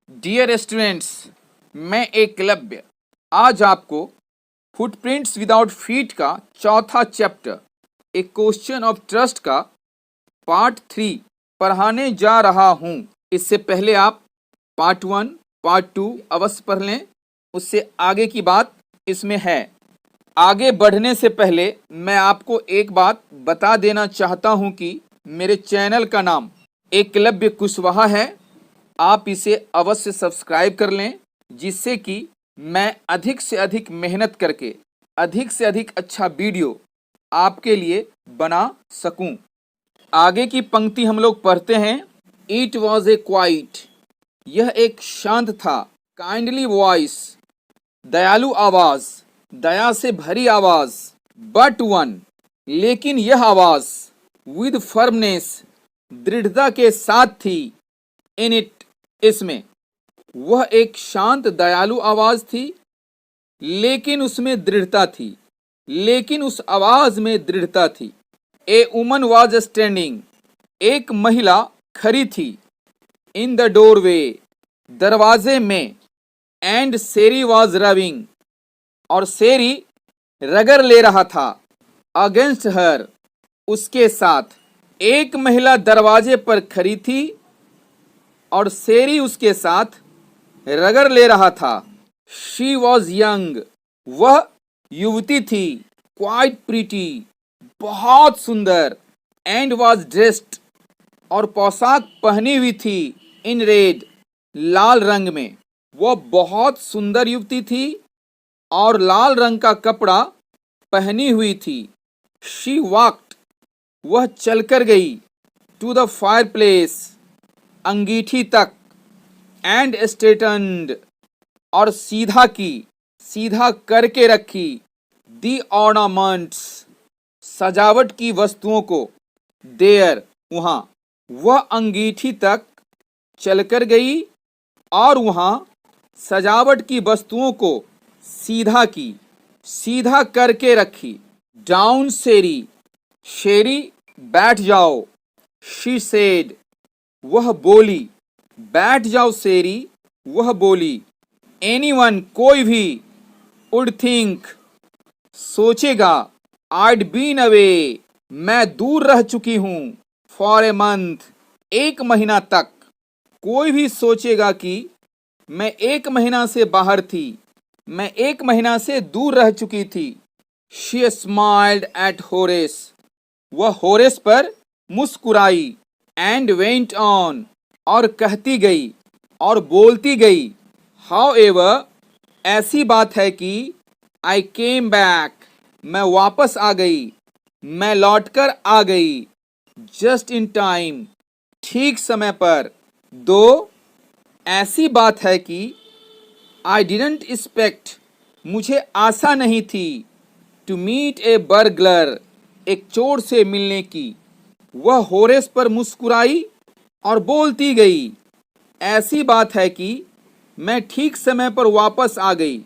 Dear students, मैं एकलव्य आज आपको फुटप्रिंट्स विदाउट फीट का चौथा chapter A question of trust का पार्ट 3 पढ़ाने जा रहा हूं। इससे पहले आप पार्ट 1 पार्ट 2 अवश्य पढ़ लें। उससे आगे की बात इसमें है। आगे बढ़ने से पहले मैं आपको एक बात बता देना चाहता हूं कि मेरे चैनल का नाम एकलव्य कुशवाहा है। आप इसे अवश्य सब्सक्राइब कर लें, जिससे कि मैं अधिक से अधिक मेहनत करके अधिक से अधिक अच्छा वीडियो आपके लिए बना सकूं। आगे की पंक्ति हम लोग पढ़ते हैं। इट वॉज ए क्वाइट, यह एक शांत था। काइंडली वॉइस, दयालु आवाज, दया से भरी आवाज। बट वन, लेकिन यह आवाज विद फर्मनेस, दृढ़ता के साथ थी। इन इट, इसमें वह एक शांत दयालु आवाज थी, लेकिन उसमें दृढ़ता थी। लेकिन उस आवाज में दृढ़ता थी। ए वुमन वाज स्टैंडिंग, एक महिला खड़ी थी। इन द डोरवे, दरवाजे में। एंड शेरी वाज रविंग, और शेरी रगड़ ले रहा था। अगेंस्ट हर, उसके साथ। एक महिला दरवाजे पर खड़ी थी और शेरी उसके साथ रगड़ ले रहा था। शी वॉज यंग, वह युवती थी। क्वाइट प्रीटी, बहुत सुंदर। एंड वॉज ड्रेस्ड, और पोशाक पहनी हुई थी। इन रेड, लाल रंग में। वह बहुत सुंदर युवती थी और लाल रंग का कपड़ा पहनी हुई थी। शी वॉक्ड, वह चलकर गई। टू द फायर प्लेस, अंगीठी तक। एंड स्ट्रेटन्ड, और सीधा की, सीधा करके रखी। दी ऑर्नामेंट्स, सजावट की वस्तुओं को। देयर, वहां। वह अंगीठी तक चलकर गई और वहां सजावट की वस्तुओं को सीधा की, सीधा करके रखी। डाउन शेरी, शेरी बैठ जाओ। शी सेड, वह बोली। बैठ जाओ शेरी, वह बोली। एनीवन, कोई भी। वुड थिंक, सोचेगा। आइड बीन अवे, मैं दूर रह चुकी हूं। फॉर ए मंथ, एक महीना तक। कोई भी सोचेगा कि मैं एक महीना से बाहर थी, मैं एक महीना से दूर रह चुकी थी। शी स्माइल्ड एट होरेस, वह होरेस पर मुस्कुराई। एंड वेंट ऑन, और कहती गई और बोलती गई। हाउ एवर, ऐसी बात है कि आई केम बैक, मैं वापस आ गई, मैं लौटकर आ गई। जस्ट इन टाइम, ठीक समय पर। दो, ऐसी बात है कि आई डिडंट एक्सपेक्ट, मुझे आशा नहीं थी। टू मीट ए बर्गलर, एक चोर से मिलने की। वह होरेस पर मुस्कुराई और बोलती गई। ऐसी बात है कि मैं ठीक समय पर वापस आ गई।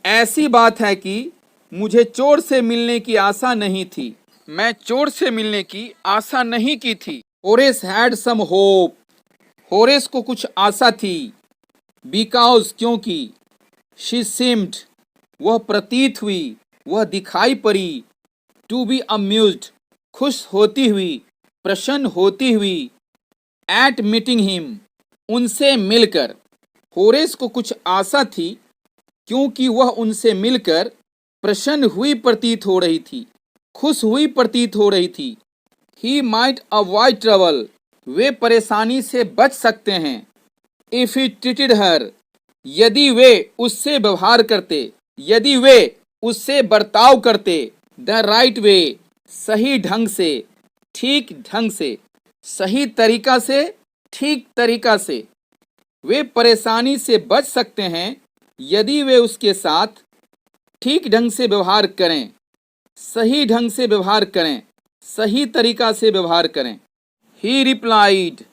ऐसी बात है कि मुझे चोर से मिलने की आशा नहीं थी, मैं चोर से मिलने की आशा नहीं की थी। Horace had some hope, Horace को कुछ आशा थी। बिकॉज, क्योंकि। शी सीम्ड, वह प्रतीत हुई, वह दिखाई पड़ी। टू बी अम्यूज्ड, खुश होती हुई, प्रसन्न होती हुई। एट मीटिंग हिम, उनसे मिलकर। होरेस को कुछ आशा थी क्योंकि वह उनसे मिलकर प्रसन्न हुई प्रतीत हो रही थी, खुश हुई प्रतीत हो रही थी। ही माइट अवॉइड ट्रबल, वे परेशानी से बच सकते हैं। इफ ही ट्रीटेड हर, यदि वे उससे व्यवहार करते, यदि वे उससे बर्ताव करते। द राइट वे, सही ढंग से, ठीक ढंग से, सही तरीका से, ठीक तरीका से। वे परेशानी से बच सकते हैं यदि वे उसके साथ ठीक ढंग से व्यवहार करें, सही ढंग से व्यवहार करें, सही तरीका से व्यवहार करें। ही रिप्लाइड,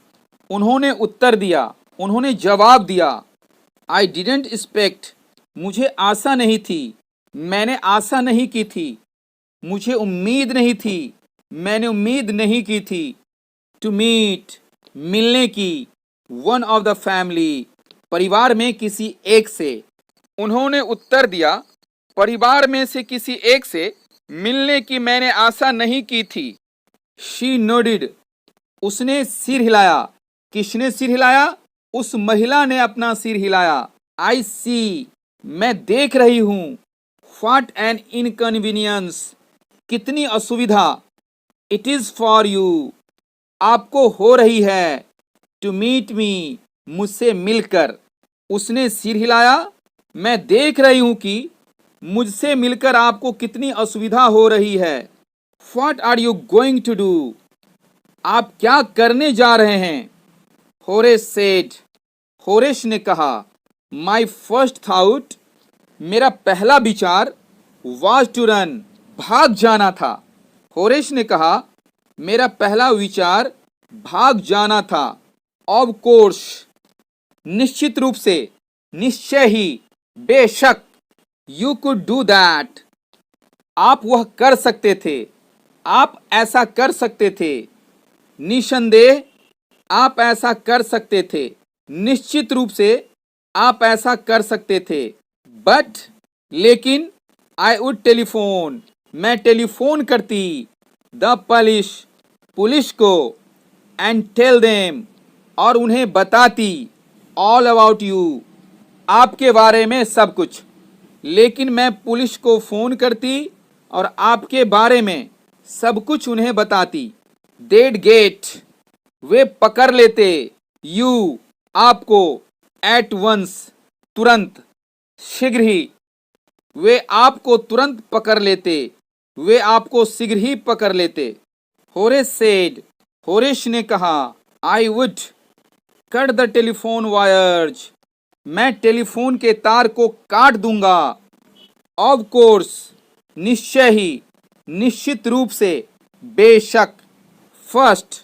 उन्होंने उत्तर दिया, उन्होंने जवाब दिया। आई डिडंट एक्सपेक्ट, मुझे आशा नहीं थी, मैंने आशा नहीं की थी। मुझे उम्मीद नहीं थी, मैंने उम्मीद नहीं की थी। टू मीट, मिलने की। वन ऑफ द फैमिली, परिवार में किसी एक से। उन्होंने उत्तर दिया, परिवार में से किसी एक से मिलने की मैंने आशा नहीं की थी। शी नोडिड, उसने सिर हिलाया। किसने सिर हिलाया? उस महिला ने अपना सिर हिलाया। आई सी, मैं देख रही हूं। व्हाट एन इनकन्वीनियंस, कितनी असुविधा। इट इज फॉर यू, आपको हो रही है। टू मीट मी, मुझसे मिलकर। उसने सिर हिलाया। मैं देख रही हूं कि मुझसे मिलकर आपको कितनी असुविधा हो रही है। What are you going to do, आप क्या करने जा रहे हैं? होरेस सेड, होरेश ने कहा, माई फर्स्ट थॉट, मेरा पहला विचार, वाज टू रन, भाग जाना था। होरेश ने कहा, मेरा पहला विचार भाग जाना था। ऑफ कोर्स, निश्चित रूप से, निश्चय ही, बेशक। यू कुड डू दैट, आप वह कर सकते थे, आप ऐसा कर सकते थे। निसंदेह, आप ऐसा कर सकते थे। निश्चित रूप से, आप ऐसा कर सकते थे। बट, लेकिन, आई वुड टेलीफोन, मैं टेलीफोन करती। द पुलिस को, एंड टेल देम, और उन्हें बताती, ऑल अबाउट यू, आपके बारे में सब कुछ। लेकिन मैं पुलिस को फोन करती और आपके बारे में सब कुछ उन्हें बताती। डेड गेट, वे पकड़ लेते। यू, आपको। एट वंस, तुरंत। शीघ्र ही, वे आपको तुरंत पकड़ लेते। वे आपको शीघ्र ही पकड़ लेते। होरेस सेड, होरेश ने कहा, I would cut the telephone wires, मैं टेलीफोन के तार को काट दूंगा। ऑफ कोर्स, निश्चय ही, निश्चित रूप से, बेशक। फर्स्ट,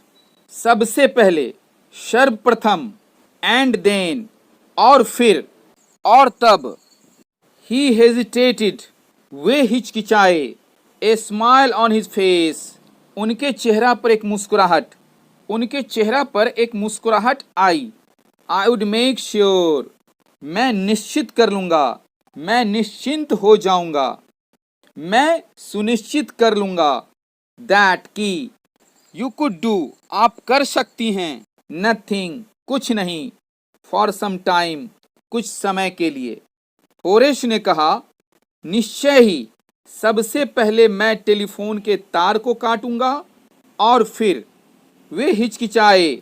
सबसे पहले, सर्वप्रथम। एंड देन, और फिर, और तब। ही हेजिटेटेड, वे हिचकिचाए। A smile on his face, उनके चेहरा पर एक मुस्कुराहट, उनके चेहरा पर एक मुस्कुराहट आई। आई वुड मेक श्योर, मैं निश्चित कर लूंगा, मैं निश्चिंत हो जाऊंगा, मैं सुनिश्चित कर लूंगा। दैट की, यू कुड डू, आप कर सकती हैं। नथिंग, कुछ नहीं। फॉर सम टाइम, कुछ समय के लिए। होरेश ने कहा, निश्चय ही, सबसे पहले मैं टेलीफोन के तार को काटूंगा, और फिर। वे हिचकिचाए,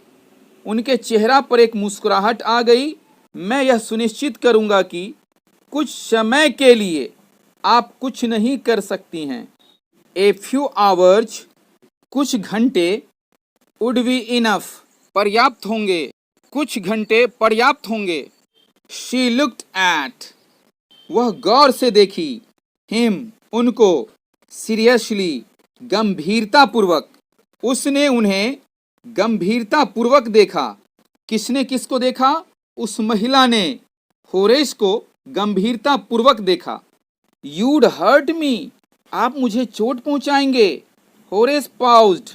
उनके चेहरा पर एक मुस्कुराहट आ गई। मैं यह सुनिश्चित करूंगा कि कुछ समय के लिए आप कुछ नहीं कर सकती हैं। ए फ्यू आवर्स, कुछ घंटे। वुड बी इनफ, पर्याप्त होंगे, कुछ घंटे पर्याप्त होंगे। शी लुक्ड एट, वह गौर से देखी। हिम, उनको। सीरियसली, गंभीरता पूर्वक, उसने उन्हें गंभीरता पूर्वक देखा। किसने किसको देखा? उस महिला ने होरेश को गंभीरता पूर्वक देखा। यूड हर्ट मी, आप मुझे चोट पहुंचाएंगे। होरेश पाउज्ड,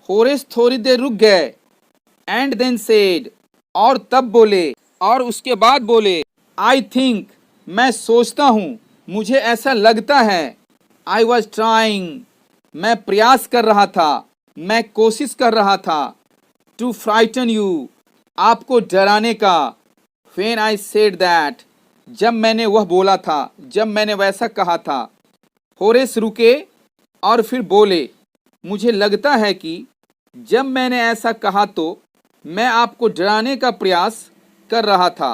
होरेश थोड़ी देर रुक गए। एंड देन सेड, और तब बोले, और उसके बाद बोले, आई थिंक, मैं सोचता हूं, मुझे ऐसा लगता है। आई वॉज ट्राइंग, मैं प्रयास कर रहा था, मैं कोशिश कर रहा था। टू फ्राइटन यू, आपको डराने का। व्हेन आई सेड दैट, जब मैंने वह बोला था, जब मैंने वैसा कहा था। होरेश रुके और फिर बोले, मुझे लगता है कि जब मैंने ऐसा कहा तो मैं आपको डराने का प्रयास कर रहा था।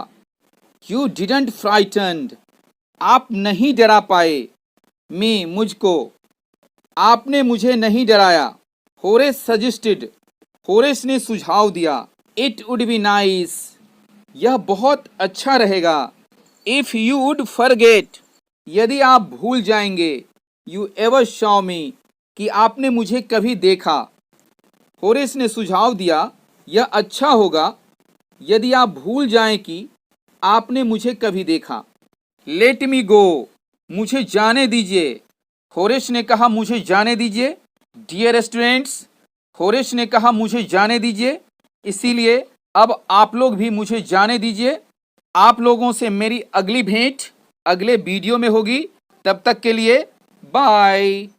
यू डिडंट फ्राइटन्ड, आप नहीं डरा पाए। मी, मुझको, आपने मुझे नहीं डराया। होरेश सजेस्टेड, होरेश ने सुझाव दिया। इट वुड बी नाइस, यह बहुत अच्छा रहेगा। इफ यू वुड फॉरगेट, यदि आप भूल जाएंगे। यू एवर सॉ मी, कि आपने मुझे कभी देखा। होरेश ने सुझाव दिया, यह अच्छा होगा यदि आप भूल जाएं कि आपने मुझे कभी देखा। लेट मी गो, मुझे जाने दीजिए। होरेश ने कहा, मुझे जाने दीजिए। डियर स्टूडेंट्स, होरेश ने कहा, मुझे जाने दीजिए, इसीलिए अब आप लोग भी मुझे जाने दीजिए। आप लोगों से मेरी अगली भेंट अगले वीडियो में होगी। तब तक के लिए बाय।